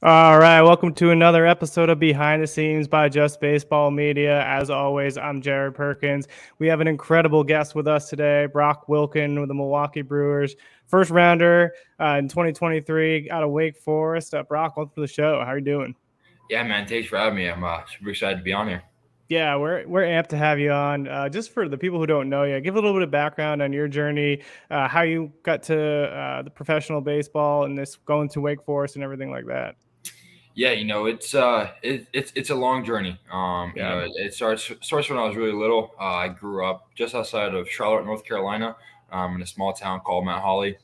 All right, welcome to another episode of Behind the Scenes by Just Baseball Media. As always, I'm Jared Perkins. We have an incredible guest with us today, Brock Wilken with the Milwaukee Brewers, first rounder in 2023 out of Wake Forest. Brock, welcome to the show. How are you doing? Yeah, man. Thanks for having me. I'm super excited to be on here. Yeah, we're amped to have you on. Just for the people who don't know you, give a little bit of background on your journey, how you got to the professional baseball and this going to Wake Forest and everything like that. Yeah, it's a long journey. Yeah. It starts when I was really little. I grew up just outside of Charlotte, North Carolina, in a small town called Mount Holly,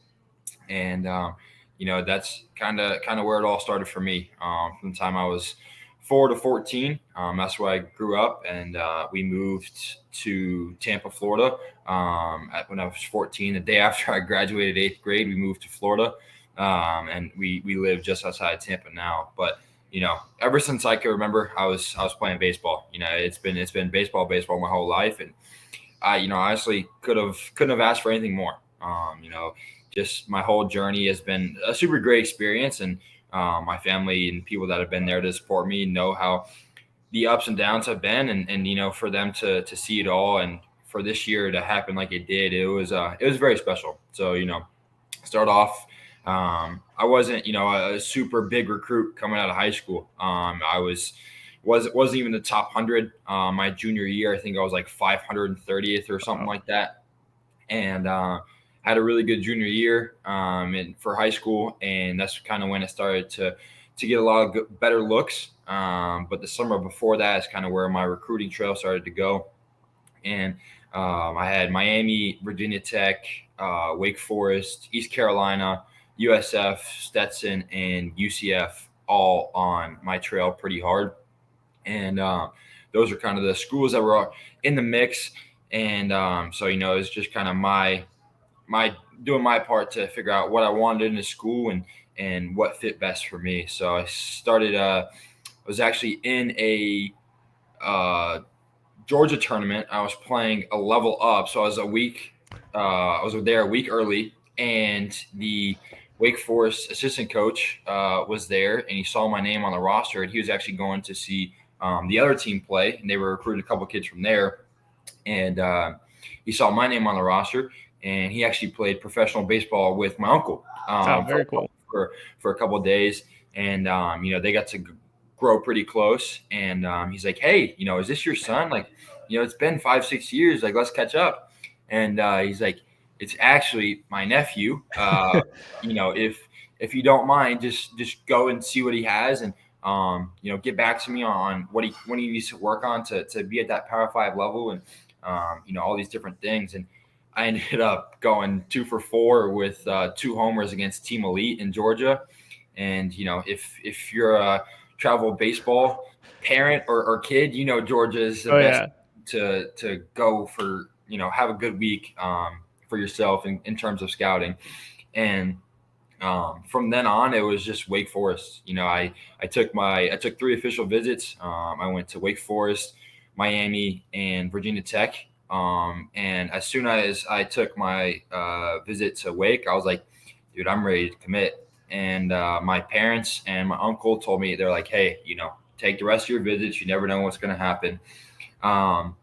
and that's kind of where it all started for me. From the time I was 4 to 14, that's where I grew up, and we moved to Tampa, Florida. When I was 14, the day after I graduated 8th grade, we moved to Florida, and we live just outside Tampa now. But ever since I can remember, I was playing baseball. It's been baseball my whole life, and I honestly couldn't have asked for anything more. Just my whole journey has been a super great experience, and my family and people that have been there to support me know how the ups and downs have been, and for them to see it all, and for this year to happen like it did, it was very special. So start off. I wasn't, a super big recruit coming out of high school. I wasn't even the top 100 my junior year. I think I was like 530th or something Wow. like that, and had a really good junior year for high school, and that's kind of when it started to get a lot of better looks. But the summer before that is kind of where my recruiting trail started to go, and I had Miami, Virginia Tech, Wake Forest, East Carolina, USF, Stetson, and UCF all on my trail pretty hard. And those are kind of the schools that were in the mix. And so it's just kind of my doing my part to figure out what I wanted in the school and what fit best for me. So I started. I was actually in a Georgia tournament. I was playing a level up, so I was a week. I was there a week early, and the Wake Forest assistant coach was there, and he saw my name on the roster, and he was actually going to see the other team play, and they were recruiting a couple kids from there, and he saw my name on the roster, and he actually played professional baseball with my uncle Oh, for, very cool. for a couple of days, and they got to grow pretty close, and he's like, hey, is this your son? Like, it's been 5 6 years, like, let's catch up. And he's like, it's actually my nephew. If you don't mind, just go and see what he has, and get back to me on what he needs to work on to be at that Power 5 level, and all these different things. And I ended up going 2 for 4 with 2 homers against Team Elite in Georgia. And if you're a travel baseball parent or kid, Georgia is the Oh best yeah. to go for. Have a good week for yourself in terms of scouting. And from then on, it was just Wake Forest. I took 3 official visits. I went to Wake Forest, Miami, and Virginia Tech. And as soon as I took my visit to Wake, I was like, dude, I'm ready to commit. And my parents and my uncle told me, they're like, hey, take the rest of your visits. You never know what's going to happen. Um,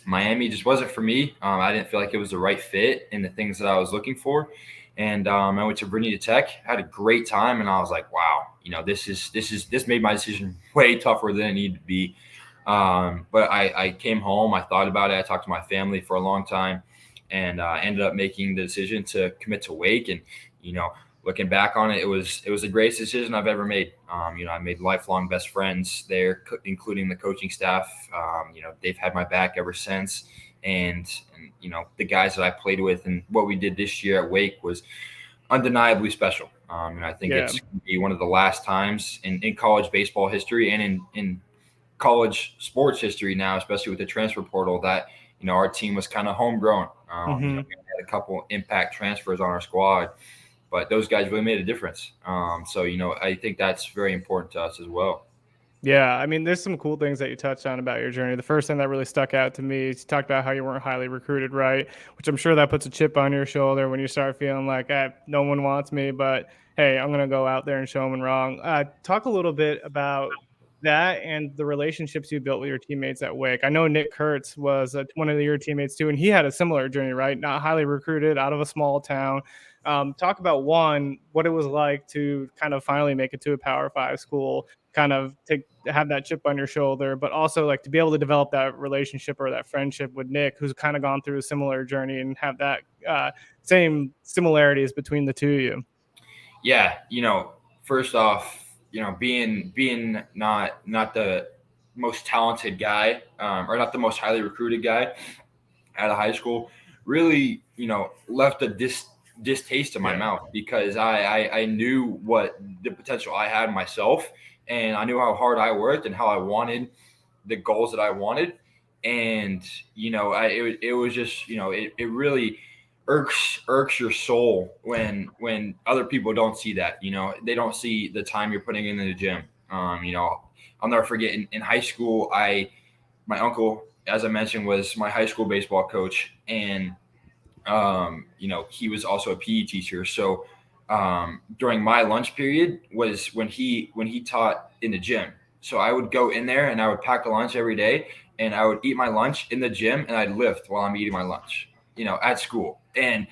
Miami just wasn't for me. I didn't feel like it was the right fit in the things that I was looking for. And I went to Virginia Tech, had a great time, and I was like, wow, this made my decision way tougher than it needed to be. But I came home, I thought about it, I talked to my family for a long time, and ended up making the decision to commit to Wake. And you know, looking back on it, it was the greatest decision I've ever made. I made lifelong best friends there, including the coaching staff. They've had my back ever since, and the guys that I played with and what we did this year at Wake was undeniably special. And I think Yeah. it's going to be one of the last times in college baseball history and in college sports history now, especially with the transfer portal, that our team was kind of homegrown. We Hmm. had a couple impact transfers on our squad, but those guys really made a difference. So I think that's very important to us as well. Yeah, I mean, there's some cool things that you touched on about your journey. The first thing that really stuck out to me is you talked about how you weren't highly recruited, right? Which I'm sure that puts a chip on your shoulder when you start feeling like, no one wants me. But hey, I'm going to go out there and show them wrong. Talk a little bit about that and the relationships you built with your teammates at Wake. I know Nick Kurtz was one of your teammates too, and he had a similar journey, right? Not highly recruited, out of a small town. Talk about one, what it was like to kind of finally make it to a Power 5 school, kind of to have that chip on your shoulder, but also like to be able to develop that relationship or that friendship with Nick, who's kind of gone through a similar journey and have that same similarities between the two of you. Yeah, first off, being not the most talented guy, or not the most highly recruited guy out of high school, really, left a distaste in my mouth, because I knew what the potential I had myself, and I knew how hard I worked and how I wanted the goals that I wanted. And it was just, it really irks your soul when other people don't see that. They don't see the time you're putting in the gym. I'll never forget in high school, my uncle, as I mentioned, was my high school baseball coach, and he was also a PE teacher. So during my lunch period was when he taught in the gym. So I would go in there and I would pack a lunch every day, and I would eat my lunch in the gym, and I'd lift while I'm eating my lunch, at school. And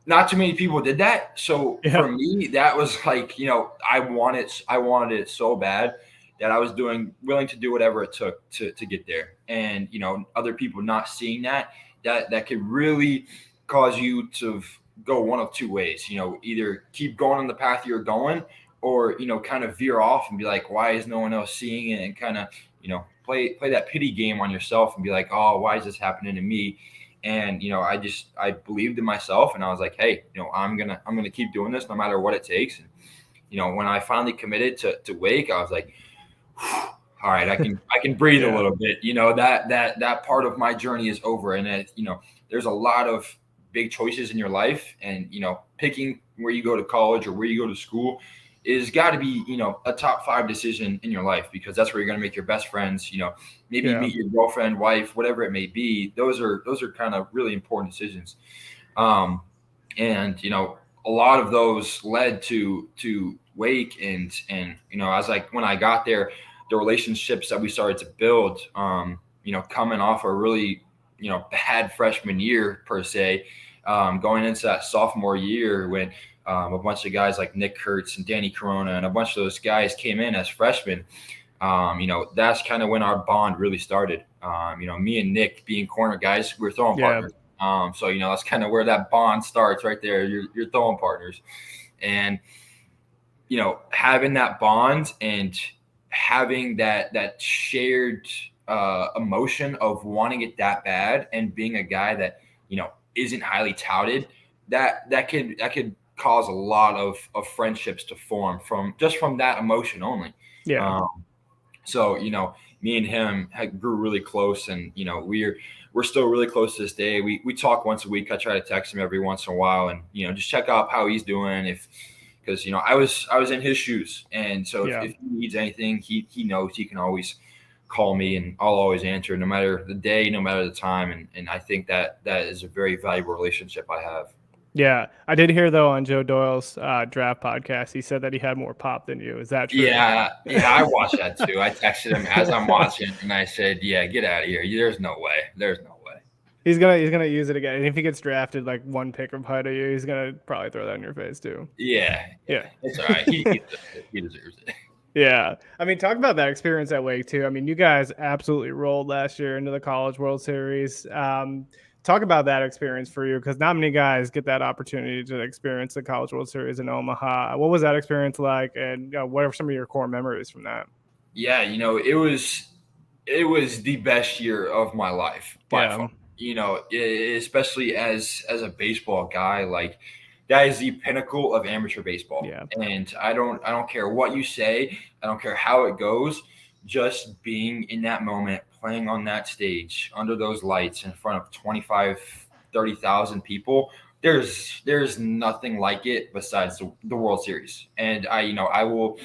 not too many people did that. So for me, that was like, I wanted it so bad that I was willing to do whatever it took to get there. And, other people not seeing that could really cause you to go one of two ways, either keep going on the path you're going, or, kind of veer off and be like, why is no one else seeing it? And kind of, play that pity game on yourself and be like, oh, why is this happening to me? And, I believed in myself, and I was like, hey, I'm going to keep doing this no matter what it takes. And, when I finally committed to Wake, I was like, all right, I can breathe a little bit, that part of my journey is over. And there's a lot of big choices in your life, and, picking where you go to college or where you go to school is got to be, a top 5 decision in your life, because that's where you're going to make your best friends, maybe meet your girlfriend, wife, whatever it may be. Those are kind of really important decisions. And, a lot of those led to Wake, and, as when I got there, the relationships that we started to build, coming off a really, bad freshman year per se, going into that sophomore year when a bunch of guys like Nick Kurtz and Danny Corona and a bunch of those guys came in as freshmen. That's kind of when our bond really started. Me and Nick being corner guys, we're throwing partners. So, that's kind of where that bond starts right there. You're throwing partners, and, having that bond and having that shared emotion of wanting it that bad, and being a guy that, isn't highly touted, that could cause a lot of friendships to form from that emotion only. So, me and him grew really close, and, we're still really close to this day. We talk once a week. I try to text him every once in a while, and, just check out how he's doing, because, I was in his shoes. And so if he needs anything, he knows he can always call me, and I'll always answer, no matter the day, no matter the time. And I think that is a very valuable relationship I have. Yeah, I did hear though on Joe Doyle's draft podcast, he said that he had more pop than you. Is that true? Yeah, I watched that too. I texted him as I'm watching, and I said, "Yeah, get out of here. There's no way. There's no way." He's gonna use it again, and if he gets drafted like one pick ahead of you, he's gonna probably throw that in your face too. Yeah, it's all right. He deserves it. Yeah. I mean, talk about that experience at Wake too. I mean, you guys absolutely rolled last year into the College World Series. Talk about that experience for you, because not many guys get that opportunity to experience the College World Series in Omaha. What was that experience like, and what are some of your core memories from that? Yeah, it was the best year of my life by far. Especially as a baseball guy, like, that is the pinnacle of amateur baseball. Yeah. And I don't care what you say. I don't care how it goes. Just being in that moment, playing on that stage under those lights in front of 25, 30,000 people, there's nothing like it besides the World Series. And I will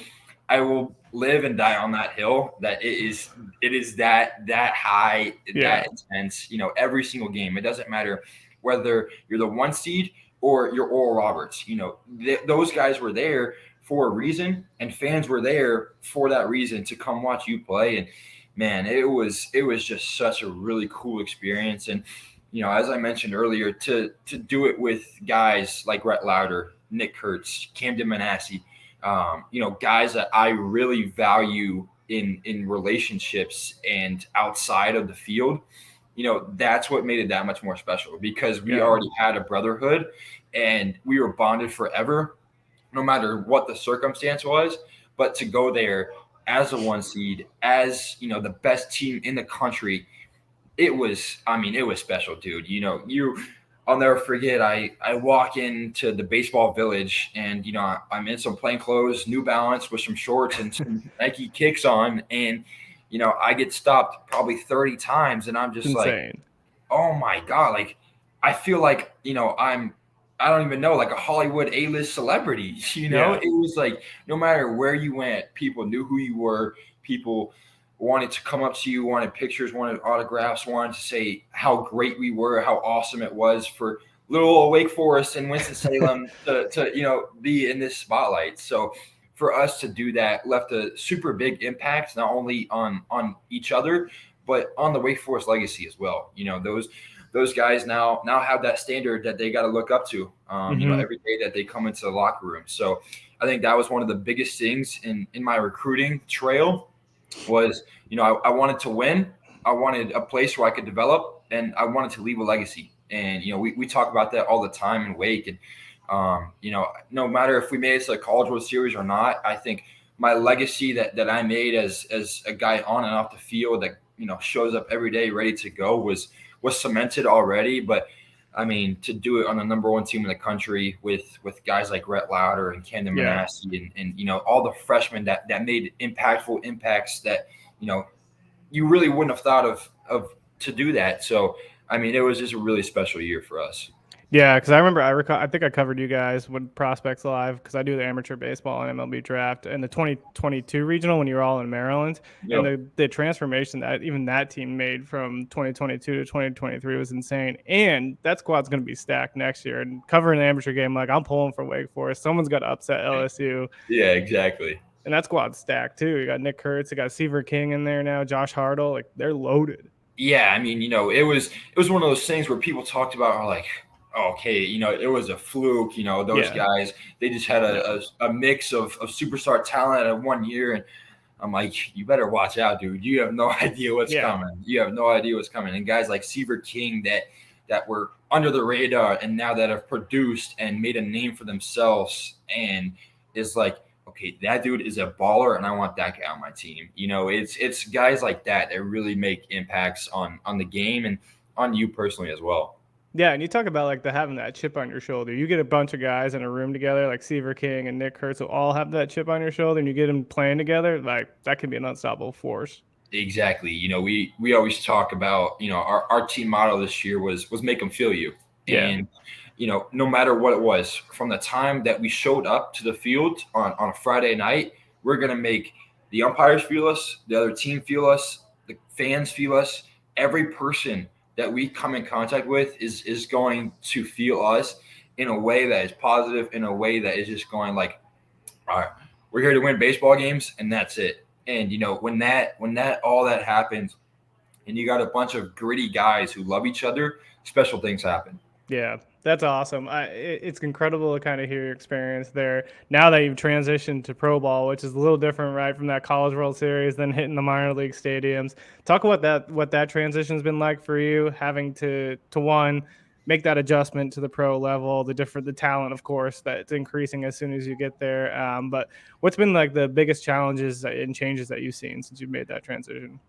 live and die on that hill, that it is that high, that intense, every single game. It doesn't matter whether you're the 1 seed or your Oral Roberts. Those guys were there for a reason, and fans were there for that reason to come watch you play. And man, it was just such a really cool experience. And as I mentioned earlier, to do it with guys like Rhett Lauder, Nick Kurtz, Camden Manassi, guys that I really value in relationships and outside of the field, that's what made it that much more special, because we already had a brotherhood and we were bonded forever, no matter what the circumstance was. But to go there as a 1 seed, as the best team in the country, it was special, dude. I'll never forget. I walk into the baseball village and, I'm in some plain clothes, New Balance with some shorts and some Nike kicks on. And, I get stopped probably 30 times and I'm just like, oh my God. Like, I feel like, I don't even know, like a Hollywood A-list celebrity, It was like, no matter where you went, people knew who you were. People wanted to come up to you, wanted pictures, wanted autographs, wanted to say how great we were, how awesome it was for little old Wake Forest and Winston-Salem to be in this spotlight. So for us to do that left a super big impact, not only on each other, but on the Wake Forest legacy as well. Those guys now have that standard that they got to look up to, every day that they come into the locker room. So I think that was one of the biggest things in my recruiting trail was, I wanted to win. I wanted a place where I could develop, and I wanted to leave a legacy. And, we talk about that all the time in Wake. And, no matter if we made it to the College World Series or not, I think my legacy that I made as a guy on and off the field that, shows up every day ready to go was cemented already. But I mean, to do it on the number 1 team in the country with guys like Rhett Lauder and Camden Manassi and all the freshmen that made impactful impacts that, you really wouldn't have thought of to do that. So, I mean, it was just a really special year for us. Yeah, because I remember I think I covered you guys with Prospects Live, because I do the amateur baseball and MLB draft, and the 2022 regional when you were all in Maryland. Yep. And the transformation that even that team made from 2022 to 2023 was insane. And that squad's going to be stacked next year. And covering the amateur game, like, I'm pulling for Wake Forest. Someone's got to upset LSU. Yeah, exactly. And that squad's stacked too. You got Nick Kurtz, you got Seaver King in there now, Josh Hartle. Like, they're loaded. Yeah, I mean, it was one of those things where people talked about are like, okay, it was a fluke. Those guys, they just had a mix of superstar talent in 1 year. And I'm like, you better watch out, dude. You have no idea what's coming. You have no idea what's coming. And guys like Seaver King that were under the radar and now that have produced and made a name for themselves and is like, okay, that dude is a baller and I want that guy on my team. It's guys like that really make impacts on the game and on you personally as well. Yeah, and you talk about like having that chip on your shoulder. You get a bunch of guys in a room together, like Seaver King and Nick Kurtz, who all have that chip on your shoulder, and you get them playing together, like that can be an unstoppable force. Exactly. We always talk about, our team motto this year was make them feel you. Yeah. And, no matter what it was, from the time that we showed up to the field on a Friday night, we're going to make the umpires feel us, the other team feel us, the fans feel us, every person that we come in contact with is going to feel us in a way that is positive, in a way that is just going like, all right, we're here to win baseball games, and that's it. And when all that happens, and you got a bunch of gritty guys who love each other, special things happen. Yeah, that's awesome. It's incredible to kind of hear your experience there. Now that you've transitioned to pro ball, which is a little different, right, from that College World Series, then hitting the minor league stadiums. Talk about what that transition's been like for you, having to one, make that adjustment to the pro level, the talent, of course, that's increasing as soon as you get there. But what's been like the biggest challenges and changes that you've seen since you've made that transition?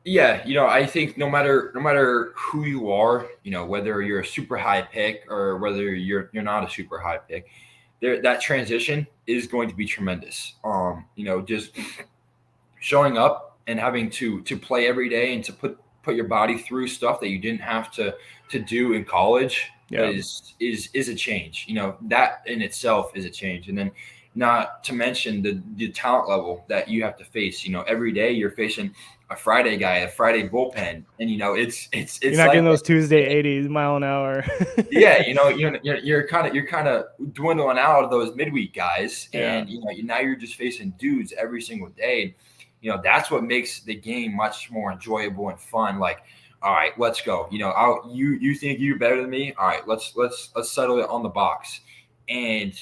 Yeah, I think no matter who you are, whether you're a super high pick or whether you're not a super high pick, that transition is going to be tremendous. Just showing up and having to play every day and to put your body through stuff that you didn't have to do in college is a change. That in itself is a change. And then, not to mention the talent level that you have to face. Every day you're facing a Friday guy, a Friday bullpen, and You're it's not like getting those Tuesday 80 mile an hour. yeah, you're kind of dwindling out of those midweek guys, Yeah. and now you're just facing dudes every single day. That's what makes the game much more enjoyable and fun. Like, all right, let's go. You think you're better than me? All right, let's settle it on the box. And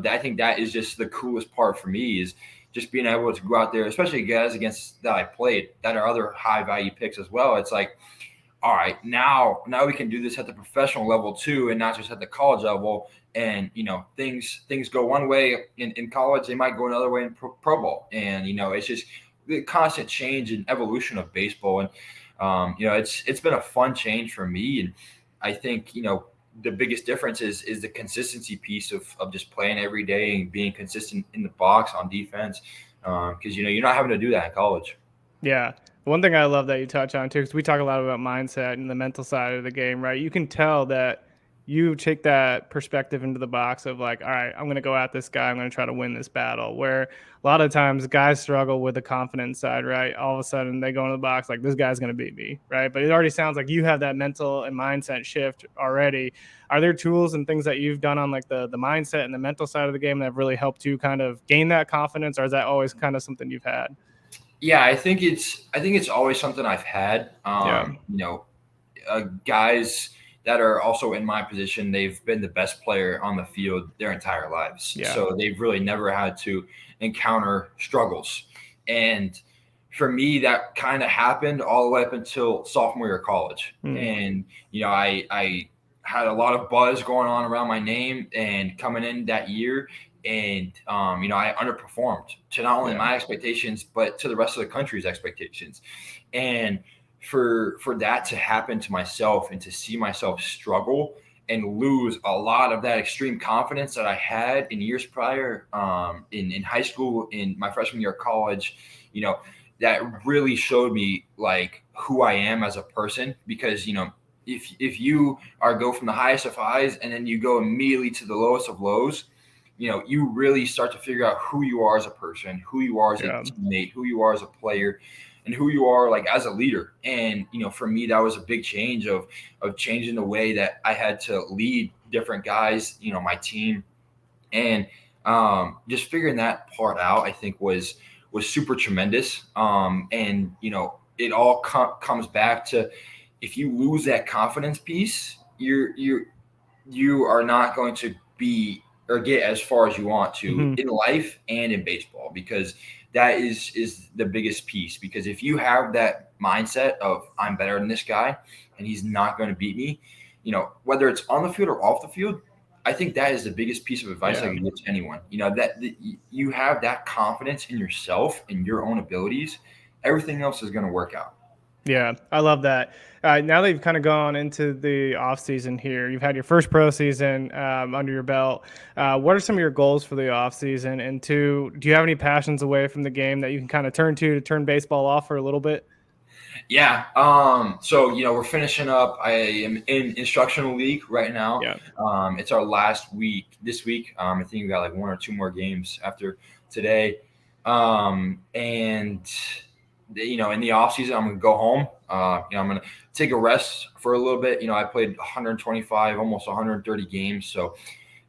I think that is just the coolest part for me is just being able to go out there, especially guys against that I played that are other high value picks as well. It's like, all right, now we can do this at the professional level too, and not just at the college level. And things go one way in college, they might go another way in pro ball. And it's just the constant change and evolution of baseball. And it's been a fun change for me. And I think the biggest difference is the consistency piece of just playing every day and being consistent in the box on defense. Because you're not having to do that in college. Yeah. One thing I love that you touch on too, because we talk a lot about mindset and the mental side of the game, right? You can tell that you take that perspective into the box of like, all right, I'm going to go at this guy. I'm going to try to win this battle. Where a lot of times guys struggle with the confidence side, right? All of a sudden they go into the box like, this guy's going to beat me, right? But it already sounds like you have that mental and mindset shift already. Are there tools and things that you've done on like the mindset and the mental side of the game that have really helped you kind of gain that confidence, or is that always kind of something you've had? Yeah, I think it's always something I've had. Yeah. Guys that are also in my position, they've been the best player on the field their entire lives. Yeah. So they've really never had to encounter struggles. And for me, that kind of happened all the way up until sophomore year of college. And I had a lot of buzz going on around my name and coming in that year. And I underperformed to not only my expectations but to the rest of the country's expectations. And for that to happen to myself and to see myself struggle and lose a lot of that extreme confidence that I had in years prior, in high school, in my freshman year of college, that really showed me like who I am as a person. Because if you go from the highest of highs and then you go immediately to the lowest of lows, you really start to figure out who you are as a person, who you are as a teammate, who you are as a player, and who you are like as a leader. And for me, that was a big change of changing the way that I had to lead different guys, my team. And just figuring that part out, I think was super tremendous. And it all comes back to, if you lose that confidence piece, you are not going to be or get as far as you want to in life and in baseball, because that is the biggest piece. Because if you have that mindset of I'm better than this guy and he's not going to beat me, whether it's on the field or off the field, I think that is the biggest piece of advice I can give to anyone. That you have that confidence in yourself and your own abilities, everything else is going to work out. Yeah, I love that. Now that you've kind of gone into the off season here, you've had your first pro season under your belt. What are some of your goals for the off season? And two, do you have any passions away from the game that you can kind of to turn baseball off for a little bit? Yeah. So, we're finishing up. I am in instructional league right now. Yeah. It's our last week this week. I think we got like one or two more games after today. And in the off season, I'm going to go home. I'm going to take a rest for a little bit. I played 125, almost 130 games. So,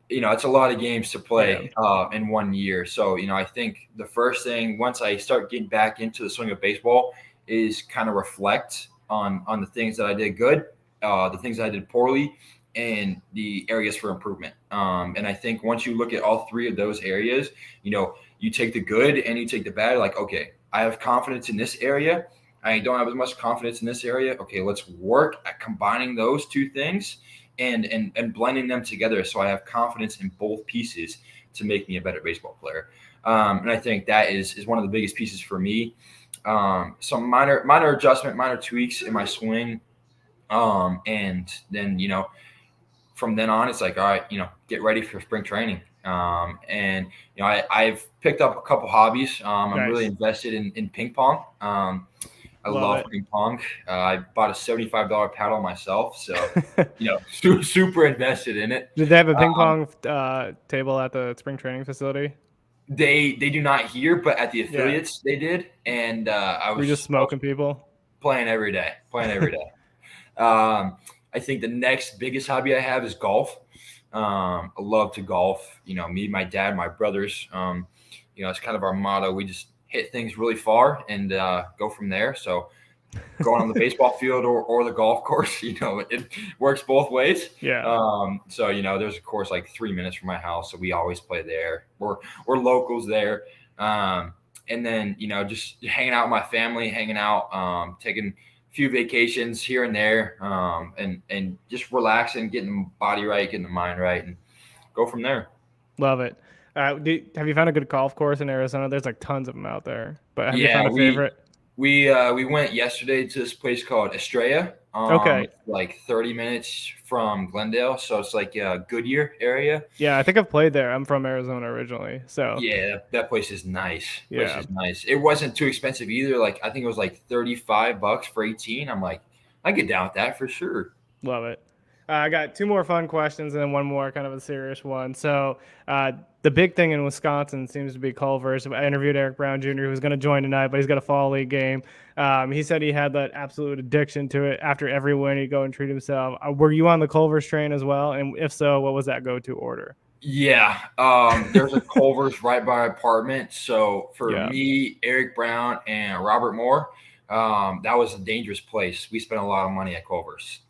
it's a lot of games to play in 1 year. So, I think the first thing, once I start getting back into the swing of baseball, is kind of reflect on the things that I did good, the things that I did poorly, and the areas for improvement. And I think once you look at all three of those areas, you take the good and you take the bad. Like, okay, I have confidence in this area. I don't have as much confidence in this area. Okay, let's work at combining those two things and blending them together so I have confidence in both pieces to make me a better baseball player. And I think that is one of the biggest pieces for me. Some minor adjustment, minor tweaks in my swing. And then, from then on, it's like, all right, get ready for spring training. And I've picked up a couple hobbies. I'm really invested in ping pong. I love ping pong. I bought a $75 paddle myself, so super invested in it. Did they have a ping pong table at the spring training facility? They do not here, but at the affiliates they did, and I We're just smoking people. Playing every day. I think the next biggest hobby I have is golf. I love to golf. Me, my dad, my brothers. It's kind of our motto. We just hit things really far and go from there. So going on the baseball field or the golf course, it works both ways. Yeah. So there's a course like 3 minutes from my house, so we always play there. We're locals there. And then just hanging out with my family, hanging out, taking a few vacations here and there, and just relaxing, getting the body right, getting the mind right, and go from there. Love it. Have you found a good golf course in Arizona? There's like tons of them out there, but have you found a favorite? We went yesterday to this place called Estrella. Okay. Like 30 minutes from Glendale, so it's like a Goodyear area. Yeah, I think I've played there. I'm from Arizona originally, so yeah, that place is nice. Yeah. It wasn't too expensive either. Like I think it was like $35 for 18. I'm like, I get down with that for sure. Love it. I got two more fun questions and then one more kind of a serious one. So the big thing in Wisconsin seems to be Culver's. I interviewed Eric Brown Jr., who's going to join tonight, but he's got a fall league game. He said he had that absolute addiction to it. After every win, he'd go and treat himself. Were you on the Culver's train as well? And if so, what was that go-to order? Yeah, there's a Culver's right by our apartment. So for me, Eric Brown, and Robert Moore, that was a dangerous place. We spent a lot of money at Culver's.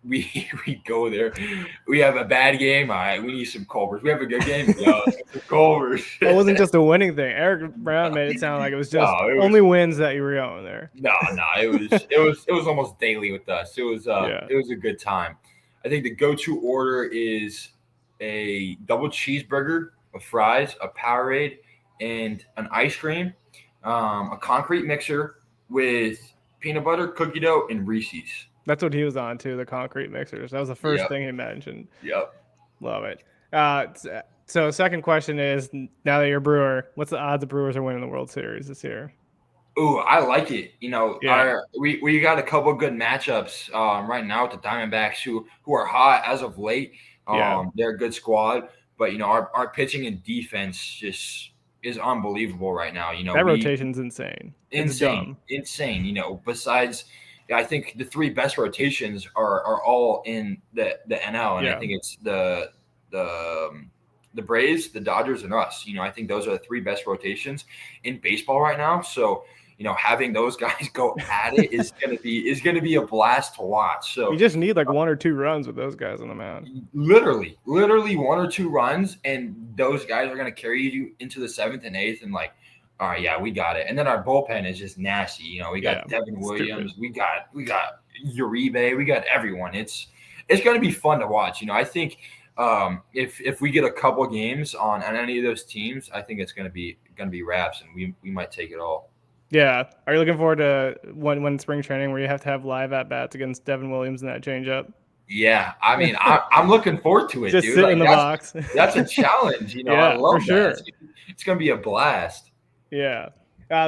We go there. We have a bad game. All right, we need some Culver's. We have a good game. Culver's. It wasn't just a winning thing. Eric Brown made it sound like it was just only wins that you were going there. No, it was almost daily with us. It was a good time. I think the go-to order is a double cheeseburger, a fries, a Powerade, and an ice cream, a concrete mixer with peanut butter, cookie dough, and Reese's. That's what he was on too, the concrete mixers. That was the first thing he mentioned. Yep. Love it. So second question is, now that you're a Brewer, what's the odds the Brewers are winning the World Series this year? Ooh, I like it. We got a couple good matchups right now with the Diamondbacks who are hot as of late. They're a good squad, but our pitching and defense just is unbelievable right now. That rotation's insane. Insane. Besides, I think the three best rotations are all in the NL, and I think it's the Braves, the Dodgers, and us. I think those are the three best rotations in baseball right now. So having those guys go at it is gonna be a blast to watch. So you just need like one or two runs with those guys on the mound. Literally one or two runs, and those guys are gonna carry you into the seventh and eighth, and like, all right, yeah, we got it. And then our bullpen is just nasty. We got Devin Williams, we got Uribe, we got everyone. It's gonna be fun to watch. I think if we get a couple games on any of those teams, I think it's gonna be wraps, and we might take it all. Yeah. Are you looking forward to when spring training where you have to have live at bats against Devin Williams in that changeup? Yeah, I mean, I'm looking forward to it, just dude. Sit in the box. That's a challenge, I love for sure. that. It's gonna be a blast. Yeah.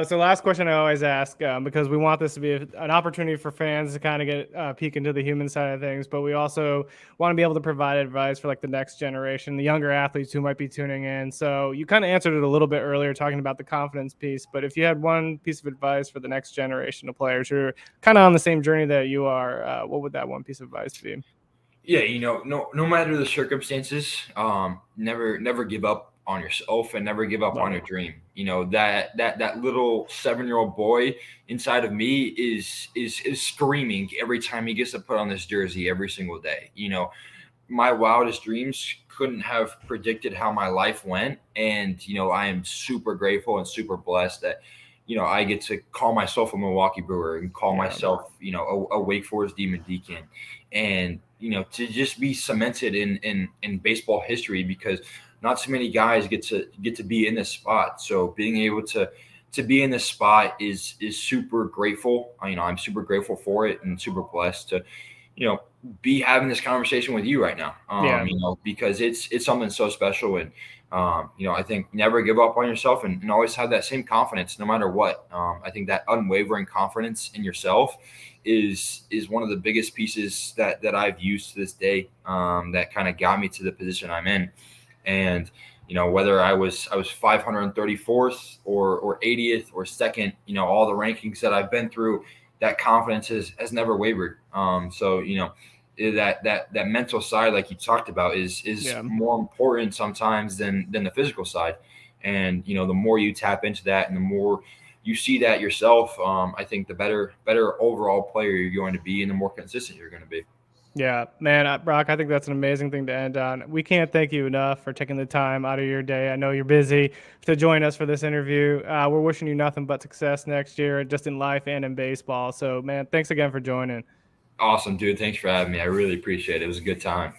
So last question I always ask, because we want this to be an opportunity for fans to kind of get a peek into the human side of things, but we also want to be able to provide advice for like the next generation, the younger athletes who might be tuning in. So you kind of answered it a little bit earlier talking about the confidence piece, but if you had one piece of advice for the next generation of players who are kind of on the same journey that you are, what would that one piece of advice be? Yeah, no matter the circumstances, never give up on yourself and never give up on your dream. That little 7-year-old boy inside of me is screaming every time he gets to put on this jersey every single day. My wildest dreams couldn't have predicted how my life went. And, I am super grateful and super blessed that, I get to call myself a Milwaukee Brewer and call myself, a Wake Forest Demon Deacon, and, to just be cemented in baseball history, because not so many guys get to be in this spot. So being able to be in this spot is super grateful. I'm super grateful for it and super blessed to, be having this conversation with you right now. Because it's something so special. And, I think never give up on yourself and always have that same confidence no matter what. I think that unwavering confidence in yourself is one of the biggest pieces that I've used to this day, that kind of got me to the position I'm in. And whether I was 534th or 80th or second, all the rankings that I've been through, that confidence has never wavered. So that mental side, like you talked about, is more important sometimes than the physical side. And the more you tap into that, and the more you see that yourself, I think the better overall player you're going to be, and the more consistent you're going to be. Yeah, man, Brock, I think that's an amazing thing to end on. We can't thank you enough for taking the time out of your day. I know you're busy to join us for this interview. We're wishing you nothing but success next year, just in life and in baseball. So, man, thanks again for joining. Awesome, dude. Thanks for having me. I really appreciate it. It was a good time.